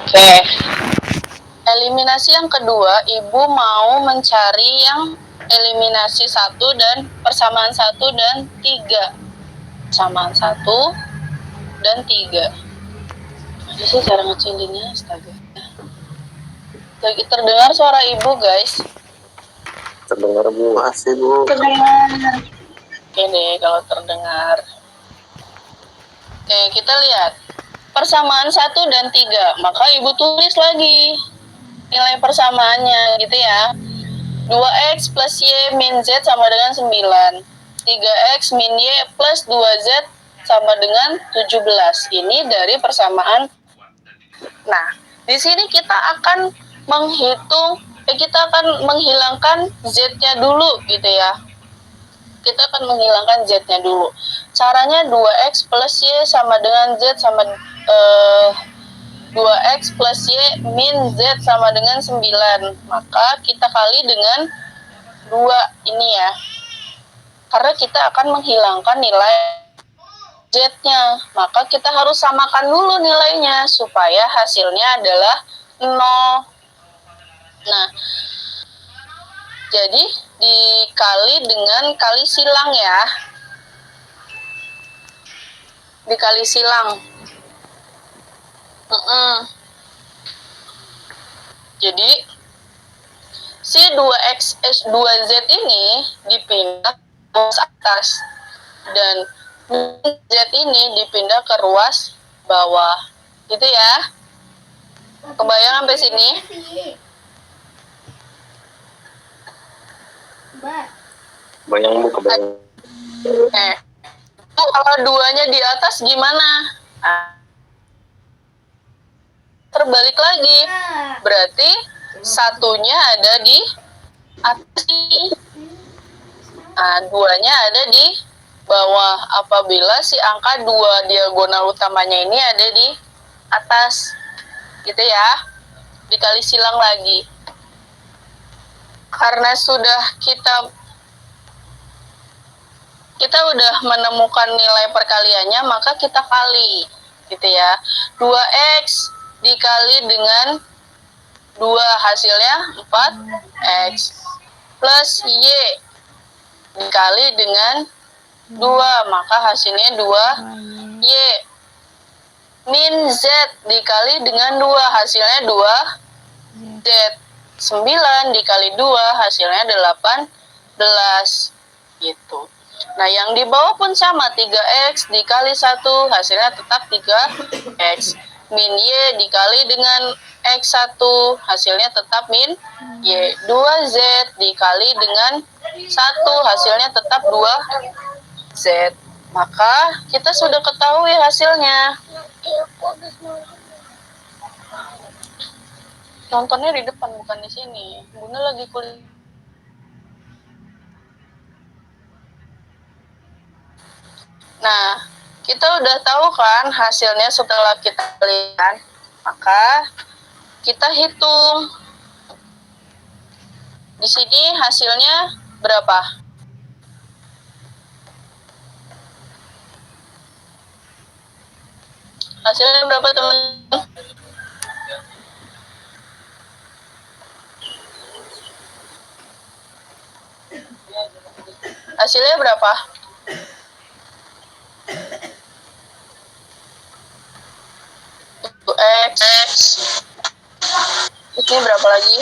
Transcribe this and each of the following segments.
Oke. Eliminasi yang kedua, Ibu mau mencari yang eliminasi 1 dan persamaan 1 dan 3. Persamaan 1 dan 3. Ada sih cara ngecilinnya, astaga. Lagi terdengar suara Ibu, guys. Terdengar Bu, asli Bu. Terdengar. Ini kalau terdengar. Oke, kita lihat. Persamaan 1 dan 3. Maka Ibu tulis lagi nilai persamaannya gitu ya. 2x plus y min z sama dengan 9. 3x min y plus 2z sama dengan 17. Ini dari persamaan. Nah, di sini kita akan kita akan menghilangkan z-nya dulu gitu ya. Kita akan menghilangkan z-nya dulu. Caranya 2x plus y sama dengan z sama 2x plus y min z sama dengan 9. Maka kita kali dengan 2 ini ya. Karena kita akan menghilangkan nilai z-nya. Maka kita harus samakan dulu nilainya supaya hasilnya adalah 0. Nah, jadi dikali dengan kali silang ya. Dikali silang. Jadi si 2z ini dipindah ke atas dan z ini dipindah ke ruas bawah. Gitu ya. Kebayang sampai sini? Bayang Bu, kebayang. Kalau 2-nya di atas gimana? Terbalik lagi. Berarti 1-nya ada di atas. 2-nya ada di bawah. Apabila si angka 2 diagonal utamanya ini ada di atas. Gitu ya. Dikali silang lagi. Karena sudah kita udah menemukan nilai perkaliannya, maka kita kali. Gitu ya. 2x dikali dengan 2 hasilnya 4x plus y dikali dengan 2 maka hasilnya 2y min z dikali dengan 2 hasilnya 2z 9 dikali 2 hasilnya 18 gitu. Nah, yang di bawah pun sama, 3x dikali 1 hasilnya tetap 3x. Min y dikali dengan x1 hasilnya tetap min y. 2z dikali dengan 1 hasilnya tetap 2z. Maka kita sudah ketahui hasilnya. Nontonnya di depan bukan di sini. Bunda lagi kuliah. Nah, kita udah tahu kan hasilnya setelah kita lihat, maka kita hitung. Di sini hasilnya berapa? Hasilnya berapa, teman-teman? Hasilnya berapa? X. Ini berapa lagi?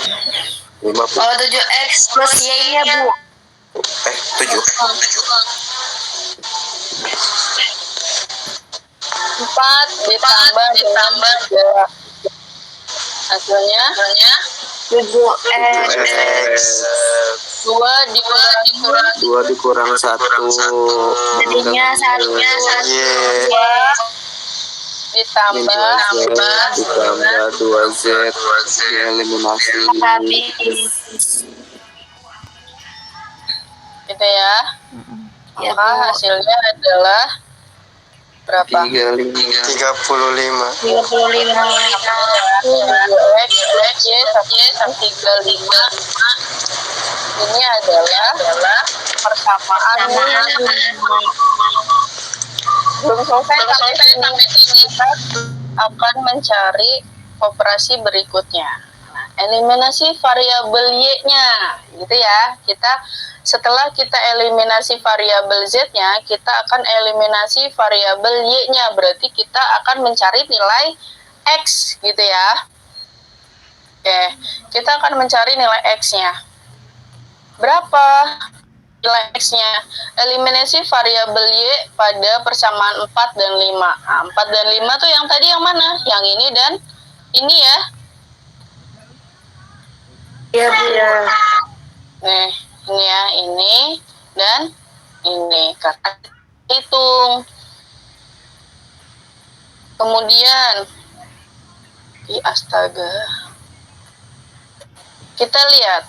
50. Oh, 7x plus y-nya, Bu. 7. 4 ditambah 3. Hasilnya 7x. 2 dikurang 1. Jadinya 1 ditambah 2z dieliminasi. habis. gitu ya. Ya, Maka Bu. hasilnya adalah berapa? 35. 35. 2x y sama 35. Ini adalah persamaan. Belum selesai sampai sini. Kita akan mencari operasi berikutnya. Nah, eliminasi variabel Y-nya, gitu ya. Setelah kita eliminasi variabel Z-nya, kita akan eliminasi variabel Y-nya. Berarti kita akan mencari nilai X, gitu ya. Oke, kita akan mencari nilai X-nya. Berapa nilai X-nya? Eliminasi variabel Y pada persamaan 4 dan 5. Nah, 4 dan 5 tuh yang tadi yang mana? Yang ini dan ini ya. Iya, Bu. Ya. Nih, ini ya, ini dan ini. Karena hitung. Kemudian, astaga. Kita lihat.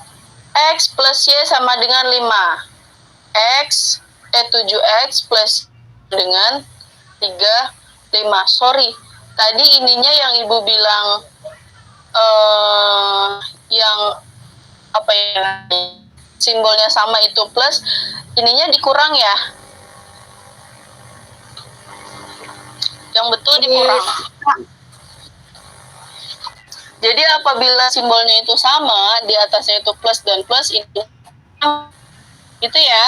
X plus Y sama dengan 5. 7X plus dengan 5. Sorry, tadi ininya yang Ibu bilang yang apa ya, simbolnya sama itu plus, ininya dikurang ya. Yang betul dikurang. Jadi apabila simbolnya itu sama, di atasnya itu plus dan plus, itu gitu ya.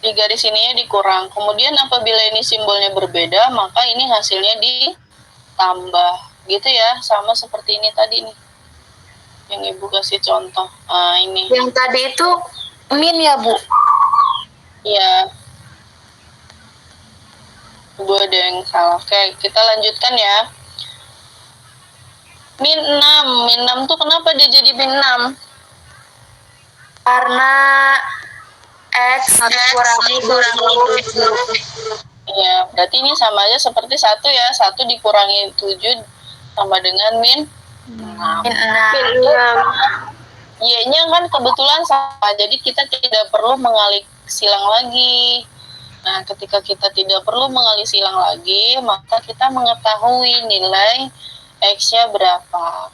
Di garis ininya dikurang. Kemudian apabila ini simbolnya berbeda, maka ini hasilnya ditambah. Gitu ya, sama seperti ini tadi nih. Yang Ibu kasih contoh. Nah, ini. Yang tadi itu min ya, Bu? Iya. Ibu ada yang salah. Oke, kita lanjutkan ya. Min 6. Min 6 tuh kenapa dia jadi min 6? Karena X dikurangi 7. Iya, berarti ini sama aja seperti 1 ya. 1 dikurangi 7 sama dengan min 6. Min 6. Y-nya kan kebetulan sama, jadi kita tidak perlu mengalih silang lagi. Nah, ketika kita tidak perlu mengalih silang lagi, maka kita mengetahui nilai X-nya berapa.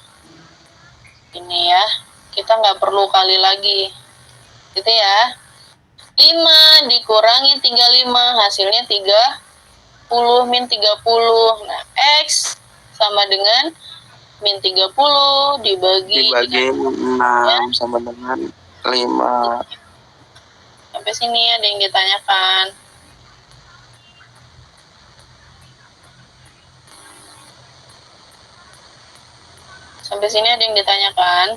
Ini ya, kita nggak perlu kali lagi. Gitu ya. 5 dikurangi 35, hasilnya 30 min 30. Nah, X sama dengan min 30 dibagi 6 sama dengan 5. Sampai sini ada yang ditanyakan. Sampai sini ada yang ditanyakan.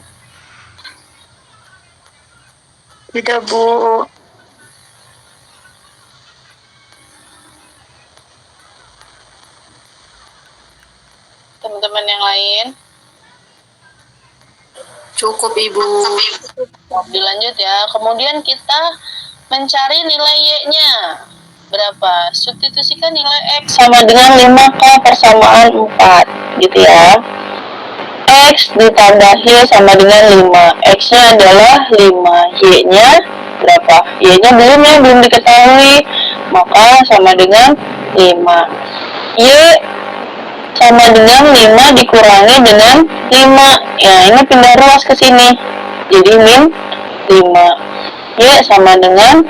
Tidak, Bu. Teman-teman yang lain, Cukup, Ibu. dilanjut ya. Kemudian kita mencari nilai Y-nya. Berapa? Substitusikan nilai X sama dengan 5 ke persamaan 4. Gitu ya. X ditambah Y sama dengan 5. X-nya adalah 5. Y-nya berapa? Y-nya belum diketahui. Maka sama dengan 5. Y sama dengan 5 dikurangi dengan 5. Ya, ini pindah ruas ke sini. Jadi min 5. Y sama dengan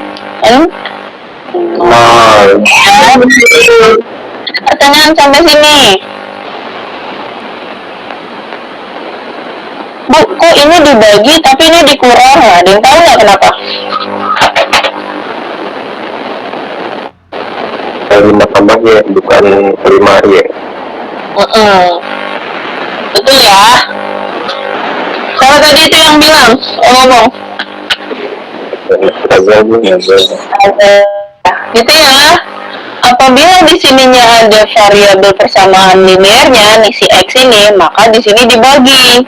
N. Pertanyaan sampai sini. Bu, kok ini dibagi tapi ini dikurang? Ada yang tahu nggak kenapa? 5 tambah Y, bukan 5 Y. Betul ya. Kalau tadi itu yang bilang, ngomong. Gitu ya. Apabila di sininya ada variabel persamaan linearnya, nih si X ini, maka di sini dibagi.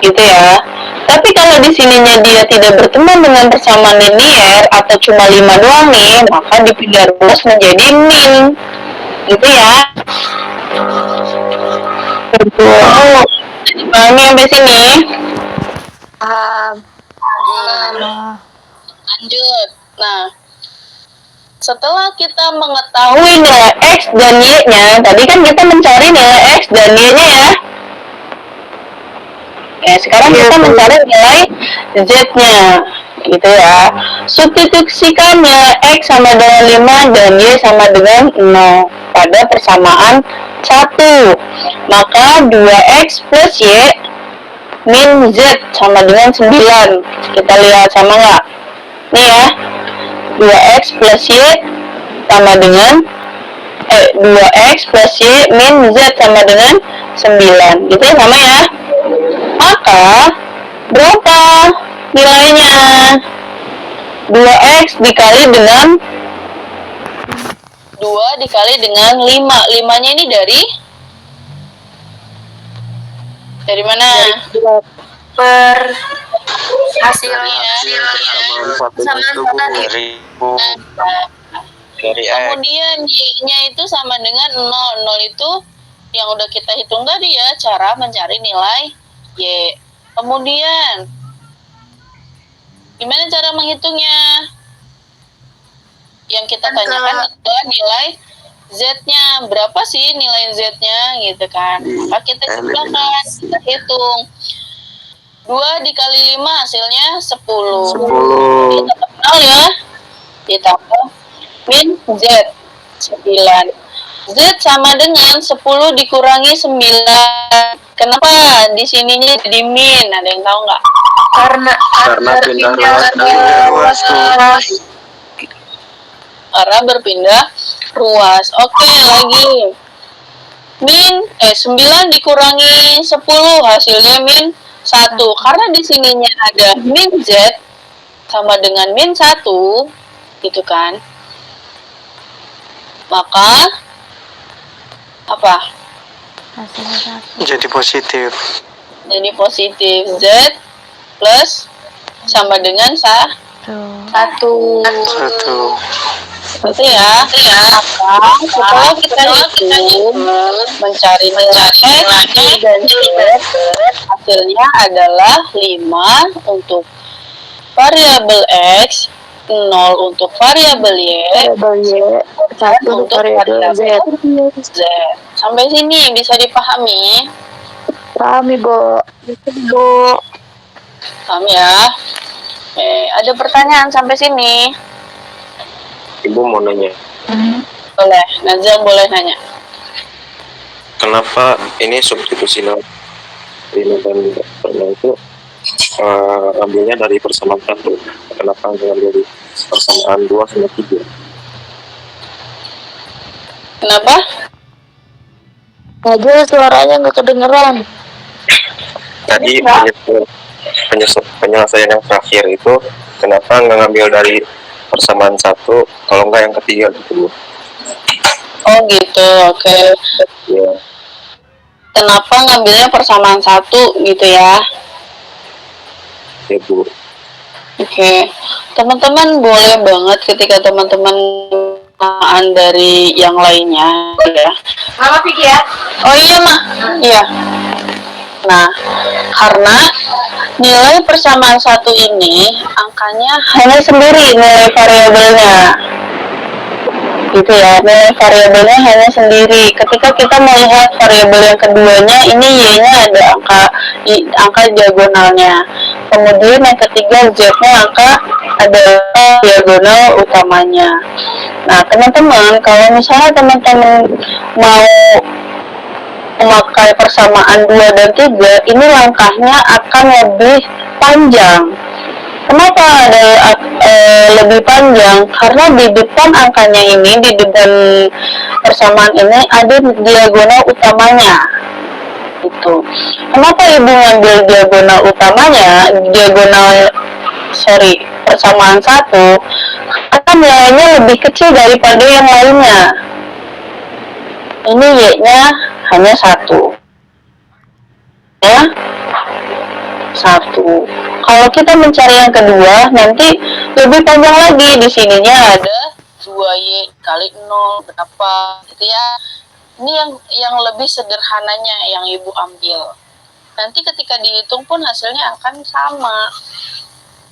Gitu ya. Tapi kalau di sininya dia tidak bertemu dengan persamaan linear atau cuma 5 doang nih, maka dipindah ruas menjadi min. Gitu ya. Wow. Dipahami sampai sini? Lanjut. Nah, setelah kita mengetahui nilai X dan Y-nya, tadi kan kita mencari nilai X dan Y-nya ya. Ya, sekarang kita mencari nilai Z-nya. Gitu ya. Substitusikannya X sama dengan 5 dan Y sama dengan 0 pada persamaan 1. Maka 2X plus Y min Z sama dengan 9. Kita lihat sama nggak? Nih ya, 2X plus Y sama dengan 2X plus Y min Z sama dengan 9. Gitu ya, sama ya. Maka berapa nilainya? 2X dikali dengan 2 dikali dengan 5. 5-nya ini dari mana? Per hasilnya. Persamaan satu Sama itu Bu, tadi. dari X. Kemudian Y-nya itu sama dengan 0. 0 itu yang udah kita hitung tadi ya, cara mencari nilai Y. Kemudian gimana cara menghitungnya? Yang kita tanyakan adalah nilai Z-nya. Berapa sih nilai Z-nya gitu kan? Maka kita jumlahkan, kita hitung. 2 dikali 5 hasilnya 10. 10. Kita kenal ya. Ditambah min Z 9. Z sama dengan 10 dikurangi 9. Kenapa di sininya jadi min? Ada yang tahu nggak? Karena Karena pindah ruas tuh. Karena berpindah ruas. Oke, lagi. 9 dikurangi 10 hasilnya min 1. Karena di sininya ada min Z sama dengan min 1, gitu kan? Maka apa? Jadi positif. Jadi positif. Z plus sama dengan 1. Itu ya. Maka setelah kita hitung mencari nilai X dan Z, hasilnya adalah 5 untuk variabel X, 0 untuk variabel Y, dan untuk variabel Z. Sampai sini bisa dipahami? Pahami, Bo. Paham ya? Oke, ada pertanyaan sampai sini? Ibu mau nanya, Boleh, Nazam boleh nanya. kenapa ini substitusi ini dan pernah itu ambilnya dari persamaan 1? Kenapa nggak dari persamaan 2 sama 3? Kenapa? Aja suaranya nggak kedengeran. Tadi penyelesaian yang terakhir itu kenapa nggak ngambil dari persamaan 1 kalau nggak yang ketiga gitu Bu? Oh gitu, oke. Ya, Kenapa ngambilnya persamaan 1 gitu ya? ya Bu. Oke, teman-teman boleh banget ketika teman-teman persamaan dari yang lainnya ya. Mama pikir ya. Oh iya mah, iya. Nah, karena nilai persamaan 1 ini angkanya hanya sendiri nilai variabelnya. Gitu ya, nilai variabelnya hanya sendiri. Ketika kita melihat variabel yang keduanya, ini Y-nya ada angka diagonalnya. Kemudian yang ketiga Z-nya ada diagonal utamanya. Nah, teman-teman, kalau misalnya teman-teman mau memakai persamaan 2 dan 3, ini langkahnya akan lebih panjang. Kenapa ada lebih panjang? Karena di depan angkanya ini, di depan persamaan ini ada diagonal utamanya. Itu. Kenapa ibu ngambil diagonal utamanya? Persamaan 1, karena nilainya lebih kecil daripada yang lainnya. Ini Y-nya hanya 1. Ya, 1. Kalau kita mencari yang kedua, nanti lebih panjang lagi. Di sininya ada 2Y kali 0 berapa gitu ya. Ini yang lebih sederhananya yang ibu ambil. Nanti ketika dihitung pun hasilnya akan sama.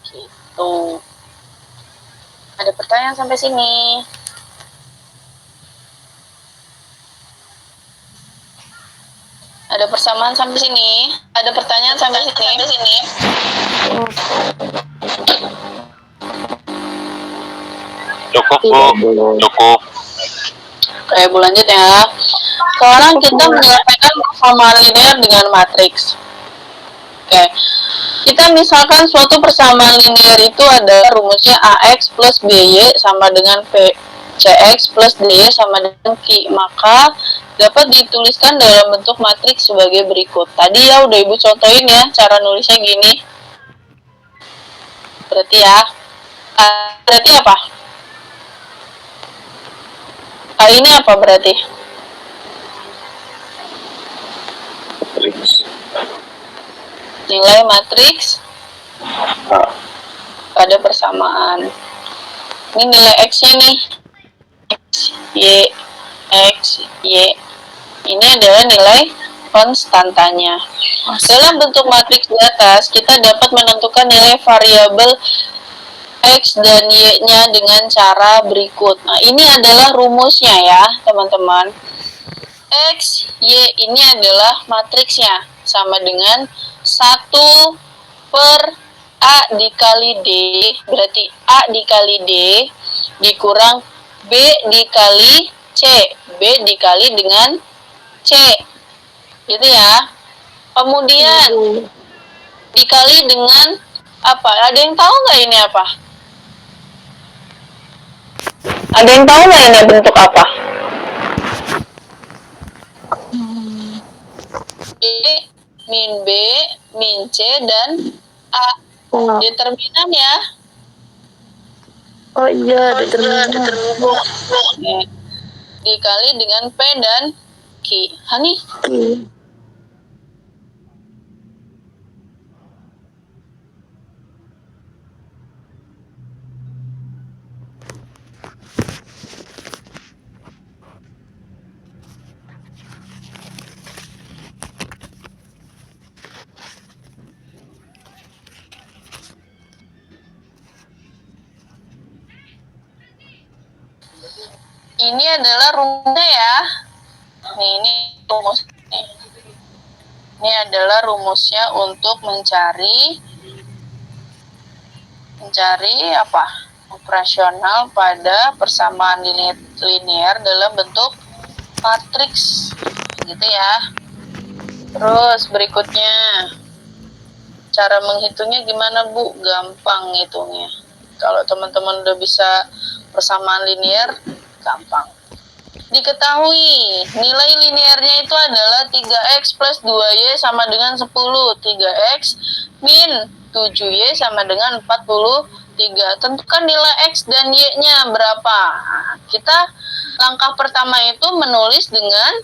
Gitu. Ada pertanyaan sampai sini? Ada persamaan sampai sini? Ada pertanyaan sampai sini? Cukup, Bu. Cukup. Oke, Bu lanjut ya. Sekarang kita menyelesaikan persamaan linear dengan matriks. Oke, kita misalkan suatu persamaan linear itu adalah rumusnya AX plus BY sama dengan CX plus DY sama dengan Q. Maka dapat dituliskan dalam bentuk matriks sebagai berikut. Tadi ya udah Ibu contohin ya, cara nulisnya gini. Berarti ya, berarti apa? Ini apa berarti? Matriks. Nilai matriks A. pada persamaan. Ini nilai X-nya nih. X, Y. Ini adalah nilai konstantanya. Dalam bentuk matriks di atas, kita dapat menentukan nilai variabel X dan Y-nya dengan cara berikut. Nah, ini adalah rumusnya ya, teman-teman. X, Y ini adalah matriksnya. Sama dengan 1 per A dikali D, berarti A dikali D dikurang B dikali C. B dikali dengan C. Gitu ya. Kemudian dikali dengan apa? Ada yang tahu nggak ini apa? Ada yang tahu nggak ini bentuk apa? B, min B, min C, dan A. Determinan ya. Oh iya, determinan. Oke. Dikali dengan P dan Q. Hani? Ini adalah rumusnya ya. Nih, ini rumus. Ini adalah rumusnya untuk mencari apa? Operasional pada persamaan linear dalam bentuk matriks. Gitu ya. Terus berikutnya, cara menghitungnya gimana Bu? Gampang ngitungnya. Kalau teman-teman udah bisa persamaan linear, gampang. Diketahui nilai linearnya itu adalah 3x plus 2y sama dengan 10. 3x min 7y sama dengan 43. Tentukan nilai x dan y-nya berapa. Nah, kita langkah pertama itu menulis dengan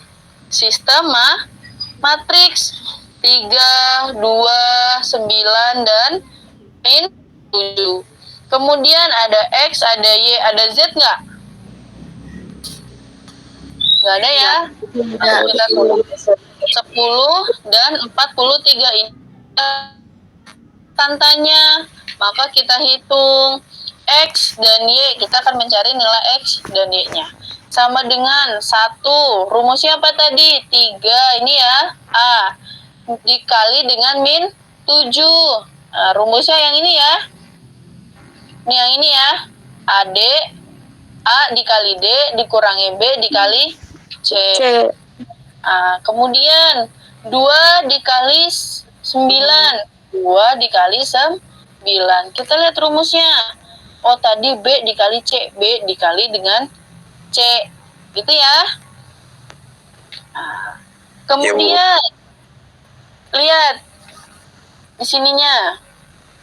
sistem matriks 3, 2, 9, dan min 7. Kemudian ada x, ada y, ada z nggak? Nggak ada ya? Nah, kita 10 dan 43 ini tantanya. Maka kita hitung x dan y. Kita akan mencari nilai x dan y-nya. Sama dengan 1. Rumusnya apa tadi? 3. Ini ya. A. Dikali dengan min 7. Nah, rumusnya yang ini ya. Ini yang ini ya. AD. A dikali D dikurangi B dikali C. Nah, kemudian 2 dikali 9. 2 dikali 9. Kita lihat rumusnya. Oh, tadi B dikali C. B dikali dengan C. Gitu ya. Nah, kemudian lihat di sininya.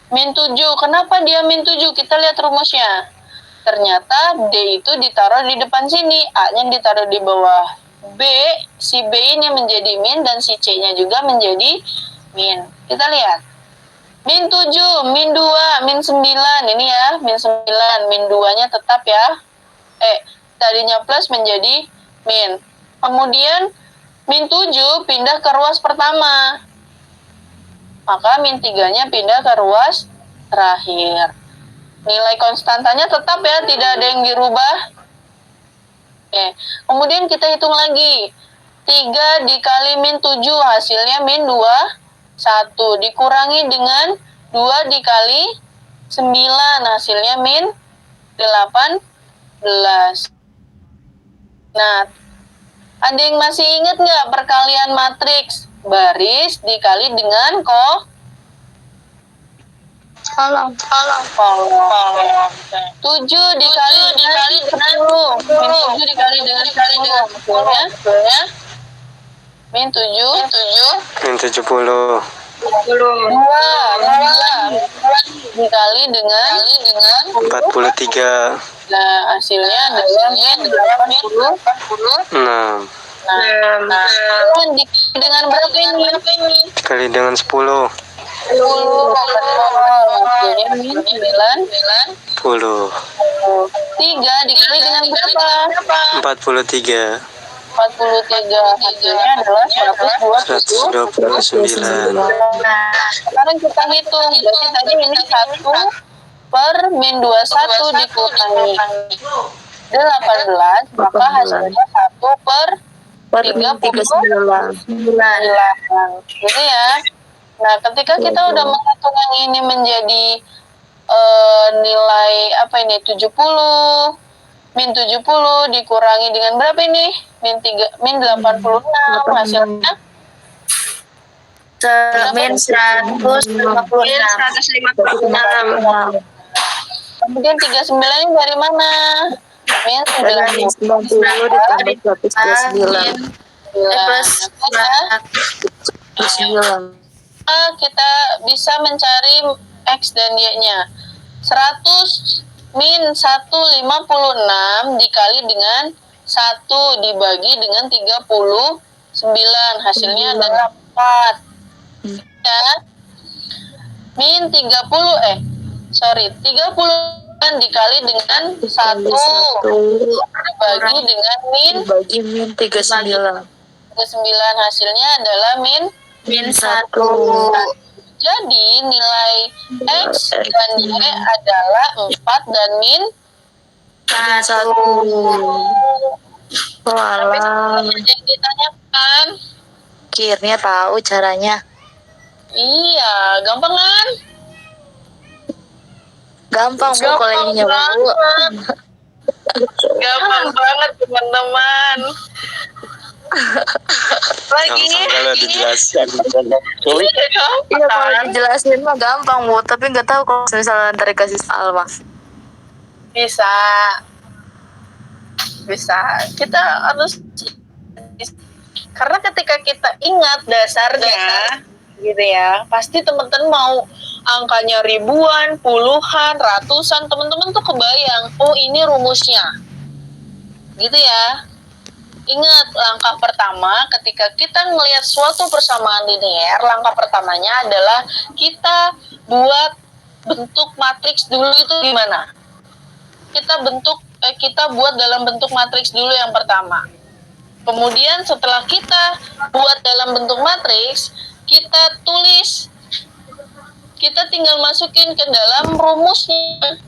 Min 7. Kenapa dia min 7? Kita lihat rumusnya. Ternyata D itu ditaruh di depan sini, A-nya ditaruh di bawah. B, si B ini menjadi min dan si C-nya juga menjadi min. Kita lihat. Min 7, min 2, min 9. Ini ya, min 9. Min 2-nya tetap ya. Tadinya plus menjadi min. Kemudian min 7 pindah ke ruas pertama. Maka min 3-nya pindah ke ruas terakhir. Nilai konstantanya tetap ya, tidak ada yang dirubah. Oke. Kemudian kita hitung lagi. 3 dikali min 7 hasilnya min 2. 1 dikurangi dengan 2 dikali 9 hasilnya min 8. Nah, ada yang masih ingat nggak perkalian matriks? Baris dikali dengan kolom. 7 dikali dengan 10. Min 7 dikali dengan 10. Maksudnya min 7. Min 70. 2 dikali dengan 43. Nah, hasilnya adalah min 80. 6. Nah, dikali dengan berapa ini? Dikali dengan 10. 10. Hasilnya min 90. 3 dikali dengan berapa? 43. 43. Hasilnya adalah 129. 129. Nah, sekarang kita hitung. Berarti tadi ini 1 per min 21 dikurangi 18, maka hasilnya 1 per 39. Gitu ya. Nah, ketika kita udah menghitung yang ini menjadi nilai apa ini 70, min 70 dikurangi dengan berapa ini? Min 86. Hasilnya Min 156. kemudian 39 ini dari mana? Min 90 ditambah 129. Plus 9. Kita bisa mencari X dan Y-nya. 100 min 156 dikali dengan 1 dibagi dengan 39. Hasilnya adalah 4. Ya. Min 30 dikali dengan 1 dibagi dengan min 39. 39. Hasilnya adalah min 1. Jadi nilai X dan Y adalah 4 dan min 1. Walah, Ada yang ditanyakan? akhirnya tahu caranya. Iya, gampang kan? Gampang Bu kalau ini Bu. Gampang banget teman-teman. Lagi Langsung kalau dijelaskan. Iya kalau dijelasin mah gampang Bu, tapi nggak tahu kalau misalnya ntar dikasih soal mah. Bisa. Kita harus, karena ketika kita ingat dasarnya, gitu ya, pasti teman-teman mau angkanya ribuan, puluhan, ratusan, teman-teman tuh kebayang, oh ini rumusnya, gitu ya. Ingat, langkah pertama ketika kita melihat suatu persamaan linear, langkah pertamanya adalah kita buat bentuk matriks dulu. Itu gimana? Kita buat dalam bentuk matriks dulu yang pertama. Kemudian setelah kita buat dalam bentuk matriks, kita tulis. Kita tinggal masukin ke dalam rumusnya.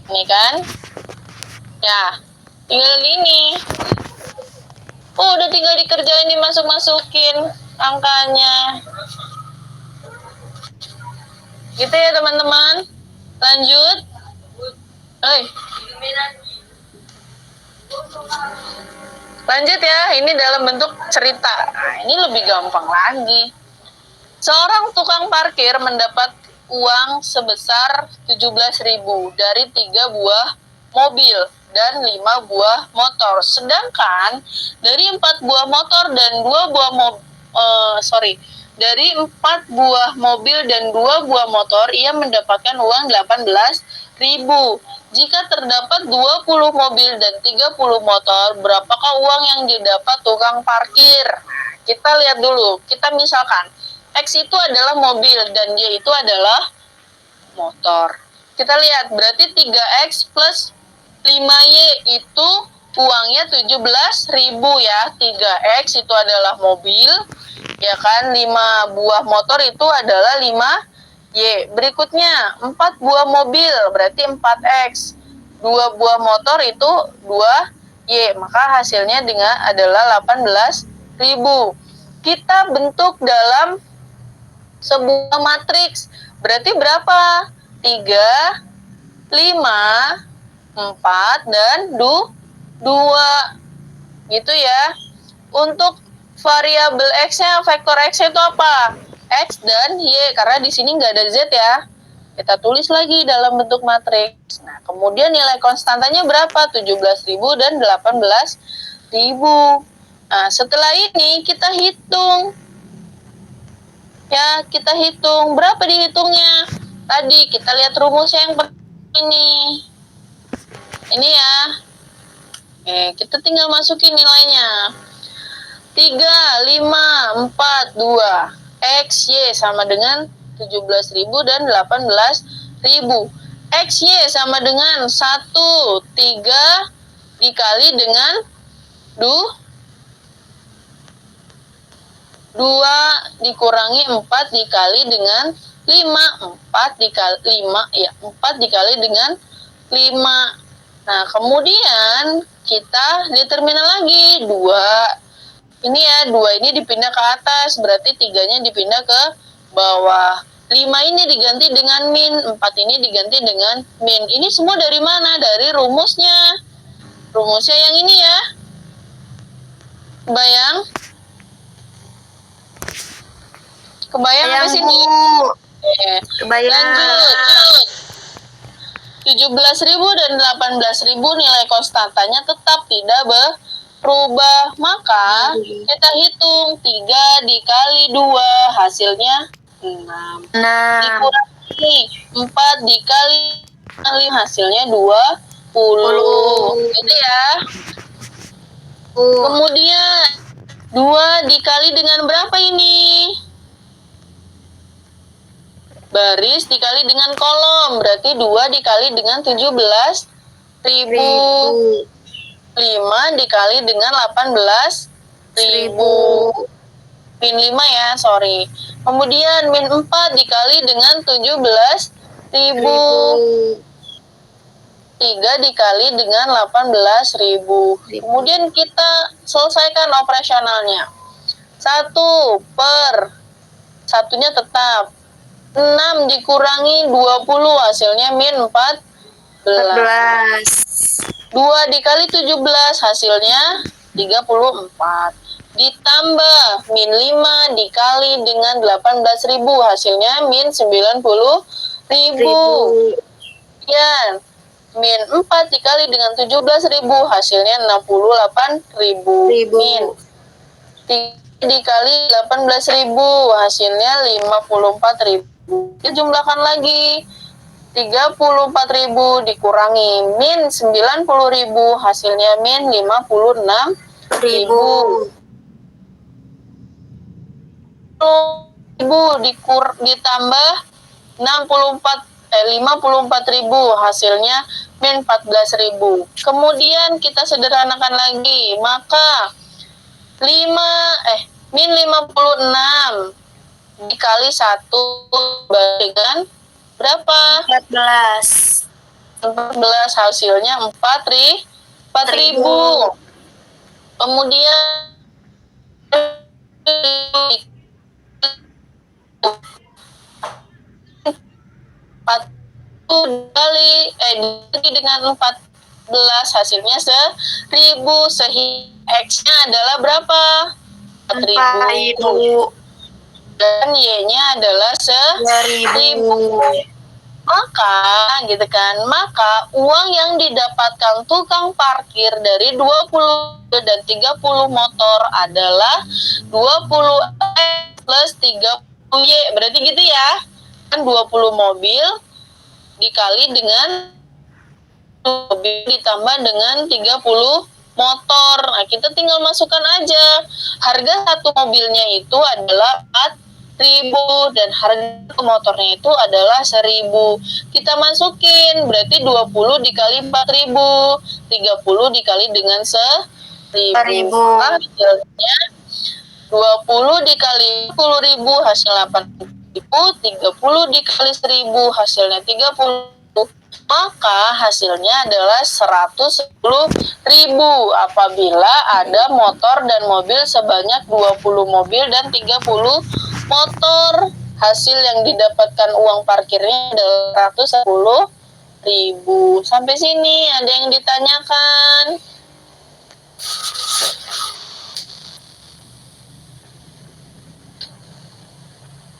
Ini kan? Ya, tinggal ini. Oh, udah tinggal dikerjain, dimasuk-masukin angkanya. Gitu ya teman-teman. Lanjut. Lanjut ya, ini dalam bentuk cerita. Nah, ini lebih gampang lagi. Seorang tukang parkir mendapat uang sebesar 17.000 dari 3 buah mobil dan 5 buah motor. Sedangkan dari 4 buah motor dan 2 buah dari 4 buah mobil dan 2 buah motor, ia mendapatkan uang 18.000. Jika terdapat 20 mobil dan 30 motor, berapakah uang yang didapat tukang parkir? Kita lihat dulu. Kita misalkan X itu adalah mobil dan Y itu adalah motor. Kita lihat, berarti 3X plus 5Y itu uangnya 17.000 ya. 3X itu adalah mobil, ya kan, 5 buah motor itu adalah 5Y. Berikutnya 4 buah mobil berarti 4X, 2 buah motor itu 2Y, maka hasilnya adalah 18.000. Kita bentuk dalam sebuah matriks, berarti berapa? 3, 5, 4 dan 2. Gitu ya. Untuk variabel X-nya, vektor X-nya itu apa? X dan Y, karena di sini nggak ada Z ya. Kita tulis lagi dalam bentuk matriks. Nah, kemudian nilai konstantanya berapa? 17.000 dan 18.000. Nah, setelah ini kita hitung. Ya, kita hitung. Berapa dihitungnya? Tadi kita lihat rumusnya yang ini. Ini ya. Kita tinggal masukin nilainya. 3, 5, 4, 2. X, Y sama dengan 17.000 dan 18.000. X, Y sama dengan 1, 3 dikali dengan 2 dikurangi 4 dikali dengan 5. 4 dikali 5, ya 4 dikali dengan 5. Nah, kemudian kita determinan lagi 2. Ini ya, 2 ini dipindah ke atas, berarti 3-nya dipindah ke bawah. 5 ini diganti dengan min, 4 ini diganti dengan min. Ini semua dari mana? Dari rumusnya. Rumusnya yang ini ya. Kebayang? Kebayang sampai sini? Kebayang. Lanjut. 17.000 dan 18.000 nilai konstantanya tetap tidak berubah. Maka kita hitung 3 dikali 2 hasilnya 6. Dikurangi 4 dikali 5 hasilnya 20. Gitu ya. Kemudian 2 dikali dengan berapa ini? Baris dikali dengan kolom, berarti 2 dikali dengan 17.000. 5 dikali dengan 18.000. Min 5 ya, sorry. Kemudian min 4 dikali dengan 17.000. 3 dikali dengan 18.000. Kemudian kita selesaikan operasionalnya. 1 per 1-nya tetap. 6 dikurangi 20 hasilnya min 14. 2 dikali 17 hasilnya 34. Ditambah min 5 dikali dengan 18.000 hasilnya min 90.000. Kemudian min 4 dikali dengan 17.000 hasilnya 68.000. Min 3 dikali 18.000 hasilnya 54.000. Kita jumlahkan lagi. 34.000 dikurangi min 90.000 hasilnya min 56.000. 54.000 ditambah 54.000 hasilnya min 14.000. Kemudian kita sederhanakan lagi, maka min 56 dikali 1 dengan berapa? 14 hasilnya 4.000. Kemudian 4 kali dengan 14 hasilnya 1.000, sehingga X-nya adalah berapa? 4.000. Dan Y-nya adalah 1.000. Maka gitu kan, maka uang yang didapatkan tukang parkir dari 20 dan 30 motor adalah 20 X plus 30 Y. Berarti gitu ya. Kan 20 mobil dikali dengan mobil ditambah dengan 30 motor. Nah, kita tinggal masukkan aja. Harga satu mobilnya itu adalah 4.000 dan harga motornya itu adalah 1.000. Kita masukin, berarti 20 dikali 4.000, 30 dikali dengan 1.000. Hasilnya 20 dikali 10.000 hasil 8.000, 30 dikali 1.000 hasilnya 30. Maka hasilnya adalah 110.000 apabila ada motor dan mobil sebanyak 20 mobil dan 30 motor. Hasil yang didapatkan uang parkirnya adalah 110.000. ribu. Sampai sini ada yang ditanyakan?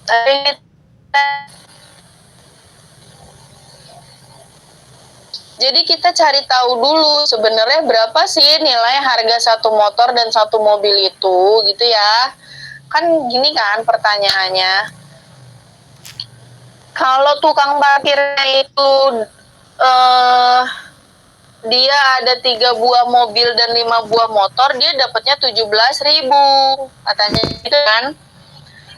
Ada yang ditanyakan? Jadi kita cari tahu dulu sebenarnya berapa sih nilai harga satu motor dan satu mobil itu, gitu ya. Kan gini kan pertanyaannya. Kalau tukang parkirnya itu dia ada 3 buah mobil dan 5 buah motor, dia dapatnya 17.000, katanya gitu kan.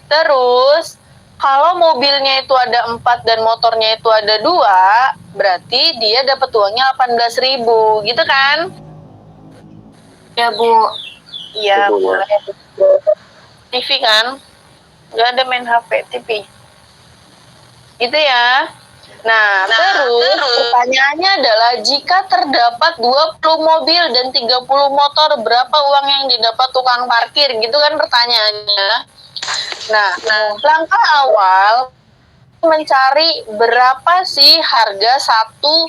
Terus kalau mobilnya itu ada 4 dan motornya itu ada 2, berarti dia dapat uangnya 18.000, gitu kan? Ya Bu. Iya, Betul, boleh. TV kan? Nggak ada main HP, TV. Gitu ya. Nah, terus pertanyaannya adalah jika terdapat 20 mobil dan 30 motor, berapa uang yang didapat tukang parkir? Gitu kan pertanyaannya. Nah, langkah awal mencari berapa sih harga satu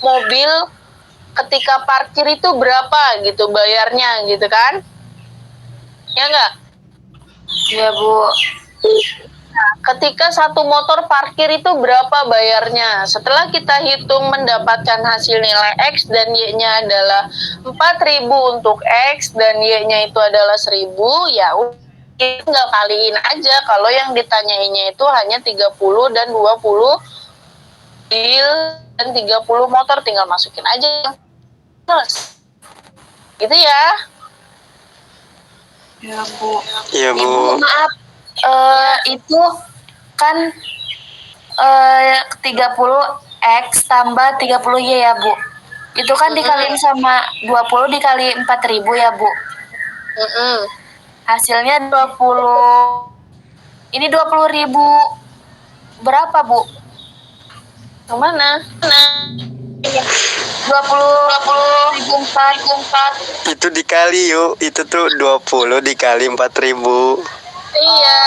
mobil ketika parkir itu berapa gitu bayarnya gitu kan? Ya enggak? Ya Bu. Nah, ketika satu motor parkir itu berapa bayarnya? Setelah kita hitung mendapatkan hasil nilai X dan Y-nya adalah 4.000 untuk X dan Y-nya itu adalah 1.000, ya kita tinggal kaliin aja kalau yang ditanyainnya itu hanya 30 dan 20 mobil dan 30 motor, tinggal masukin aja. Gitu ya. Ya Bu. Iya Ibu Bu. maaf, itu kan 30 X tambah 30 Y ya Bu. Itu kan dikaliin sama 20 dikali 4.000 ya Bu. Hasilnya 20. Ini 20.000 berapa Bu? Kemana? 20.004. Itu dikali yuk. Itu tuh 20 dikali 4.000. Iya,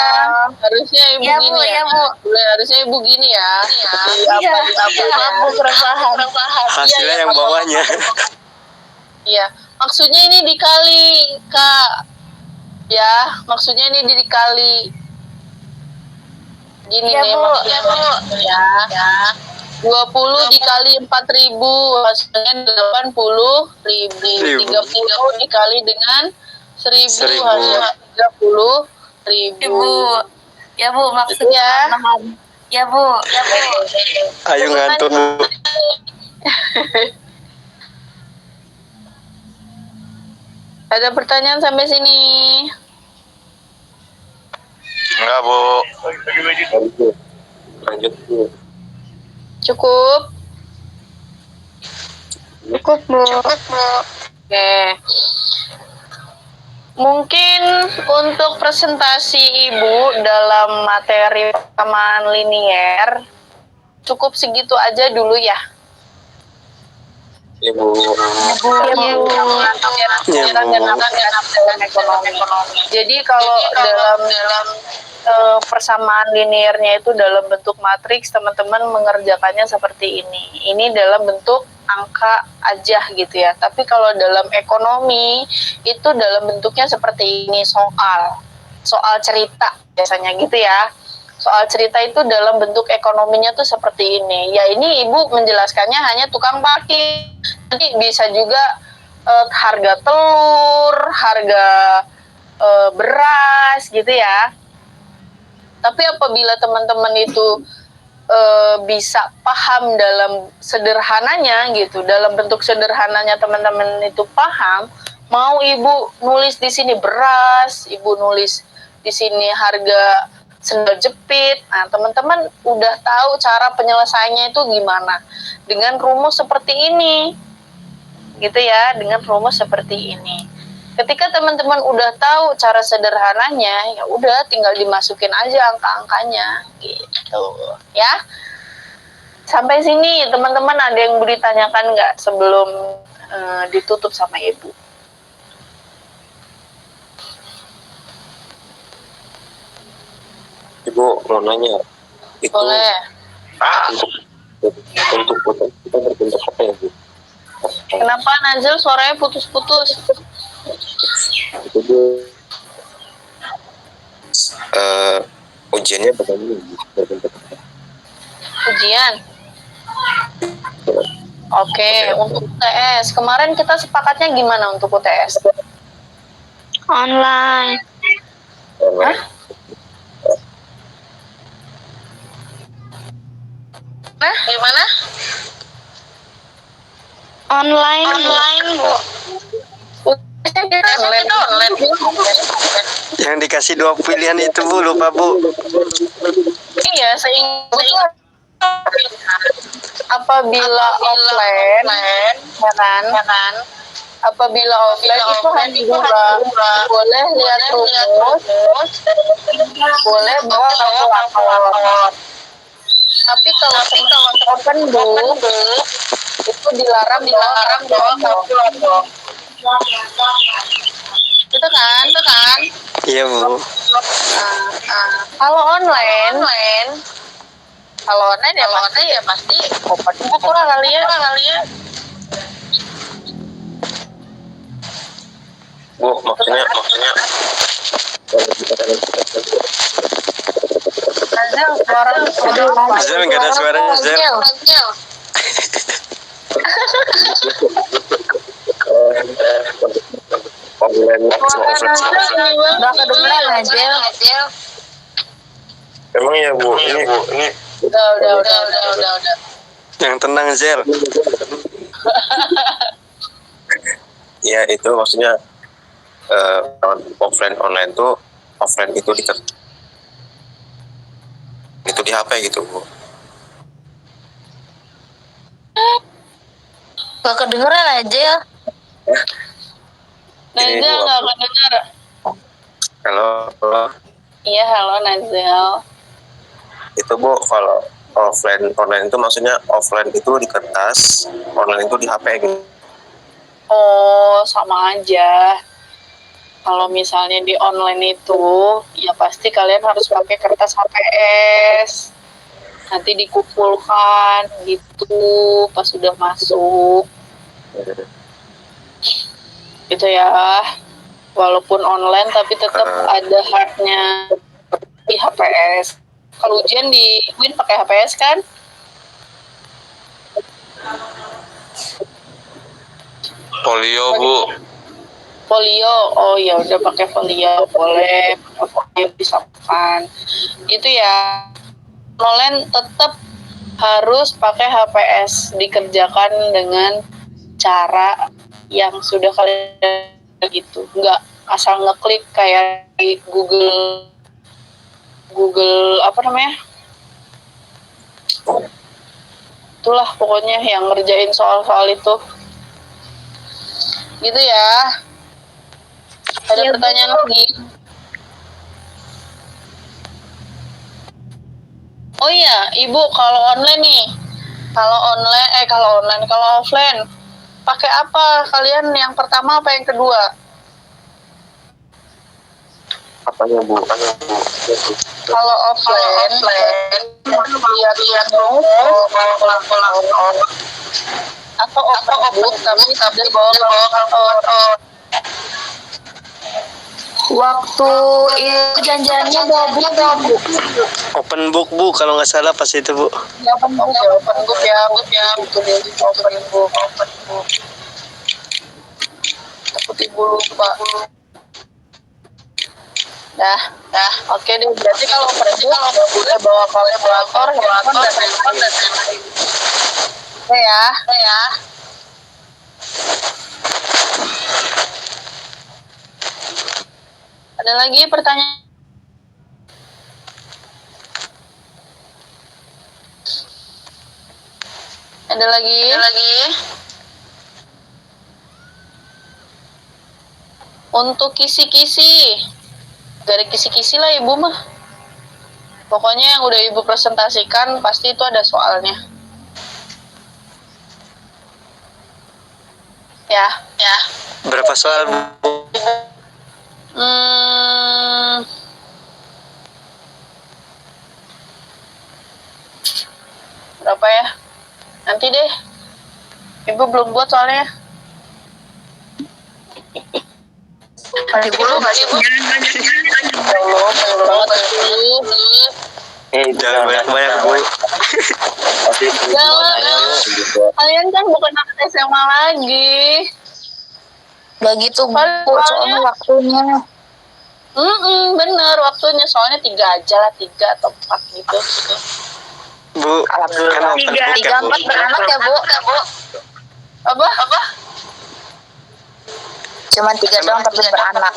harusnya ibu Ya, Bu, gini ya. ya, Bu. Harusnya ibu gini ya. Seperti Iya, apa di tabelnya. maaf Bu kurang paham. Hasilnya Iya, yang bawahnya. Iya, maksudnya ini dikali, Kak. Ya, maksudnya ini dikali. Gini Ya, nih, Bu. maksudnya ya. 20 dikali 4.000, hasilnya 80.000. 30 dikali dengan 1.000, 1.000. hasilnya 30.000. Ibu. Ya Bu, maksudnya Ya. paham. Ya Bu. Ayo ngantuk Bu. Ada pertanyaan sampai sini? Enggak Bu. Lanjut Bu. Cukup? Cukup Bu. Oke. Mungkin untuk presentasi Ibu dalam materi persamaan linier cukup segitu aja dulu ya. Ibu. Jadi kalau dalam persamaan liniernya itu dalam bentuk matriks, teman-teman mengerjakannya seperti ini. Ini dalam bentuk angka aja gitu ya. Tapi kalau dalam ekonomi itu dalam bentuknya seperti ini, soal cerita biasanya gitu ya. Soal cerita itu dalam bentuk ekonominya tuh seperti ini. Ya ini Ibu menjelaskannya hanya tukang parkir. Nanti bisa juga harga telur, harga beras gitu ya. Tapi apabila teman-teman itu bisa paham dalam sederhananya gitu, dalam bentuk sederhananya teman-teman itu paham, mau Ibu nulis di sini beras, Ibu nulis di sini harga sendal jepit. Nah, teman-teman udah tahu cara penyelesaiannya itu gimana. Dengan rumus seperti ini. Gitu ya, dengan rumus seperti ini. Ketika teman-teman udah tahu cara sederhananya, ya udah tinggal dimasukin aja angka-angkanya gitu, ya. Sampai sini teman-teman ada yang mau ditanyakan nggak sebelum ditutup sama Ibu? Ibu mau nanya. Itu Boleh. untuk Kenapa Nazil suaranya putus-putus? Itu Bu, ujiannya begini. Ujian. Oke, untuk UTS. Kemarin kita sepakatnya gimana untuk UTS? Online. Hah? Nah, gimana? Online. Bu. UTS kita online. Yang dikasih 2 pilihan itu Bu, lupa Bu. Iya, seingat apabila offline, ya kan? Apabila offline itu hanya dua, boleh lihat rumus, boleh bawa kalkulator. Tapi kalau open book itu dilarang bawa kalkulator. Itu kan? Iya Bu. Kalau online ya pasti open book lah kali ya. Bu, maksudnya Nazil, suara Zel nggak ada suaranya Zel. online Udah kedengeran Nazil. emang ya Bu, ini Udah. Yang tenang Zel. ya itu maksudnya offline online tuh, offline itu itu di HP gitu Bu. Gak kedengeran Nazil. Nazil Bu, nggak kedengar. Kalau Iya, halo Nazil. itu Bu, kalau offline online itu maksudnya offline itu di kertas, online itu di HP gitu. Oh, sama aja. Kalau misalnya di online itu, ya pasti kalian harus pakai kertas HPS. Nanti dikumpulkan gitu pas sudah masuk. Gitu ya. Walaupun online tapi tetap ada hardnya di HPS. Kalau ujian di Win pakai HPS kan? Folio Bu. Folio, oh ya udah pakai folio, boleh pakai folio disamakan. Itu ya, online tetap harus pakai HPS, dikerjakan dengan cara yang sudah kalian gitu, nggak asal ngeklik kayak di Google apa namanya? Itulah pokoknya yang ngerjain soal-soal itu. Gitu ya. Ada pertanyaan lagi? Oh iya, Ibu, kalau online nih. Kalau offline, pakai apa? Kalian yang pertama apa yang kedua? Apanya Bu? Kalau offline, lihat atau open book tapi bawa kalkulator. Waktu itu janjiannya bawa buku. Open book Bu, kalau nggak salah pas itu Bu. Ya, open book ya. Open book. Takut Ibu lupa. Dah. Oke deh, berarti kalau open book boleh bawa kalkulator, handphone dan lain-lain. Oke ya. Ada lagi pertanyaan? Ada lagi? Untuk kisi-kisi, gak ada kisi-kisi lah Ibu mah. Pokoknya yang udah Ibu presentasikan pasti itu ada soalnya. Ya. Berapa soal Bu? Berapa ya? Nanti deh. Ibu belum buat soalnya. Bagi bulu nggak sih, Bu? Allah, banyak banget itu. Jangan banyak-banyak, Bu. Jangan, kalian kan bukan anak SMA lagi. Gak gitu, Bu. Soalnya- Soalnya waktunya. Bener waktunya, soalnya 3 aja lah, 3 atau 4 gitu. Bu, kan open book ya, 3, Bu. 4 beranak ya, Bu. Apa? Cuman 3 doang tapi beranak.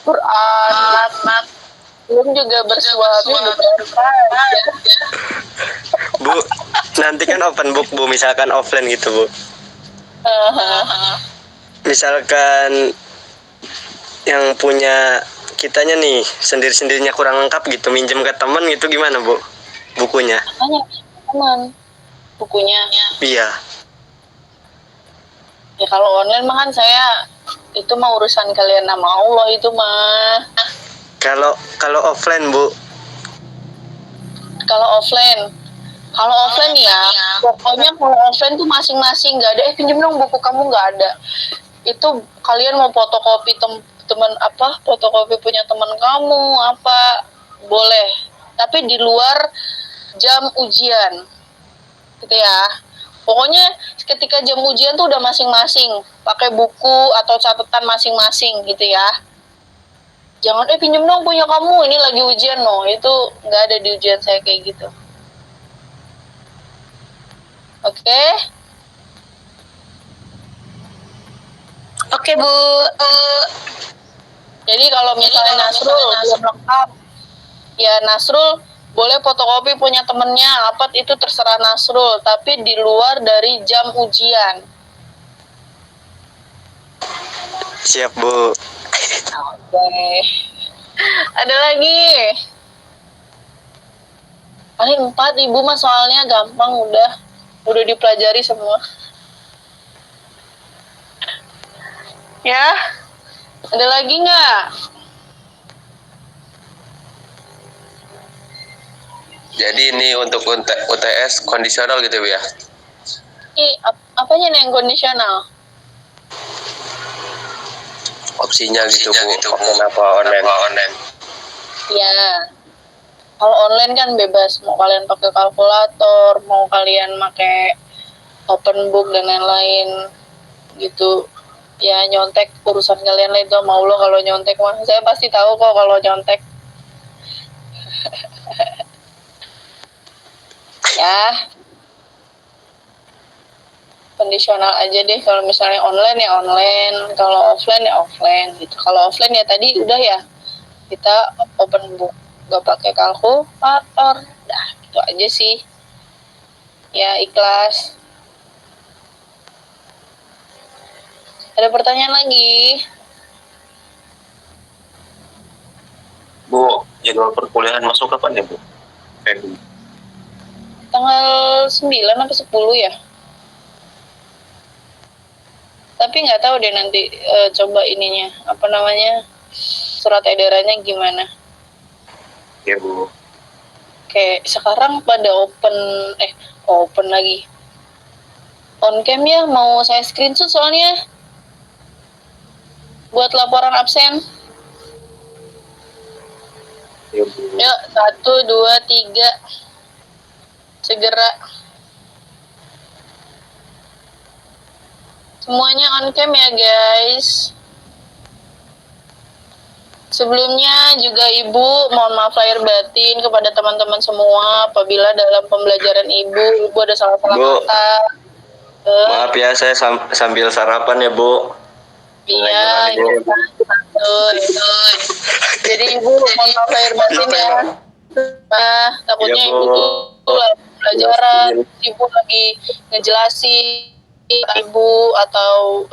Quran, belum juga bersuami udah berapa aja. Bu, nanti kan open book, Bu. Misalkan offline gitu, Bu. Misalkan yang punya kitanya nih sendiri-sendirinya kurang lengkap gitu, minjem ke temen gitu, gimana, Bu? Bukunya? Tanya teman bukunya. Iya. Ya kalau online mah kan saya itu mah urusan kalian sama Allah itu mah. Kalau offline, Bu. Kalau offline ya, pokoknya kalau offline tuh masing-masing, nggak ada pinjem dong buku kamu, nggak ada. Itu kalian mau fotokopi teman apa, fotokopi punya teman kamu apa boleh, tapi di luar jam ujian gitu ya. Pokoknya ketika jam ujian tuh udah masing-masing pakai buku atau catatan masing-masing gitu ya. Jangan pinjem dong punya kamu, ini lagi ujian. No, itu nggak ada di ujian saya kayak gitu. Oke? Oke, Bu. Jadi kalau misalnya Nasrul belum lengkap, ya Nasrul boleh fotokopi punya temennya, apa itu terserah Nasrul, tapi di luar dari jam ujian. Siap, Bu. Oke. Ada lagi? Paling 4 Ibu mah soalnya gampang, udah dipelajari semua. Ya? Ada lagi nggak? Jadi ini untuk UTS kondisional gitu ya? Apanya nih yang kondisional? Opsinya gitu, Bu. Offline apa online? Ya, kalau online kan bebas. Mau kalian pakai kalkulator, mau kalian pakai open book dan lain-lain gitu. Ya nyontek urusan kalian lah itu, mau lo kalau nyontek mah. Saya pasti tahu kok kalau nyontek. Ya, kondisional aja deh. Kalau misalnya online ya online, kalau offline ya offline gitu. Kalau offline ya tadi udah ya, kita open book, gak pakai kalkulator, dah gitu aja sih. Ya ikhlas. Ada pertanyaan lagi? Bu, jadwal perkuliahan masuk kapan ya, Bu? Februari. Tanggal 9 atau 10 ya? Tapi nggak tahu deh nanti coba ininya, apa namanya, surat edarannya gimana. Ya, Bu. Kayak sekarang pada open lagi. On cam ya, mau saya screenshot soalnya. Buat laporan absen. Ya, Bu. Yuk, 1, 2, 3. Segera. Semuanya on cam ya guys. Sebelumnya juga Ibu mohon maaf lahir batin kepada teman-teman semua apabila dalam pembelajaran Ibu ada salah-salah Bu. kata. Maaf ya, saya sambil sarapan ya, Bu. Iya, Ibu. betul. Jadi Ibu mohon maaf lahir batin ya. Takutnya Iya, Bu. Ibu tuh lagi pelajaran, Ibu lagi ngejelasin Ibu atau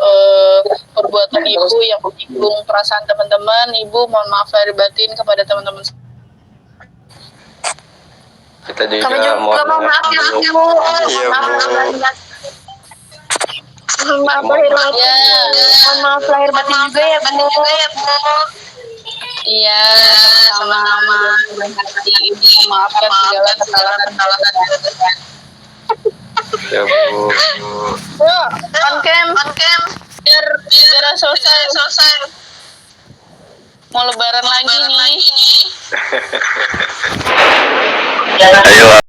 perbuatan Ibu yang menyinggung perasaan teman-teman. Ibu mohon maaf lahir batin kepada teman-teman. Kita juga Kami juga mohon maaf ya, Bu. Iya, Bu. Mohon maaf lahir batin. Ya. Mohon maaf lahir batin juga ya, Bu. Iya, sama-sama. Ibu memaafkan segala kesalahan. Ya, Bu. Yuk, on cam. Biar segera Mau lebaran lagi nih. Ayo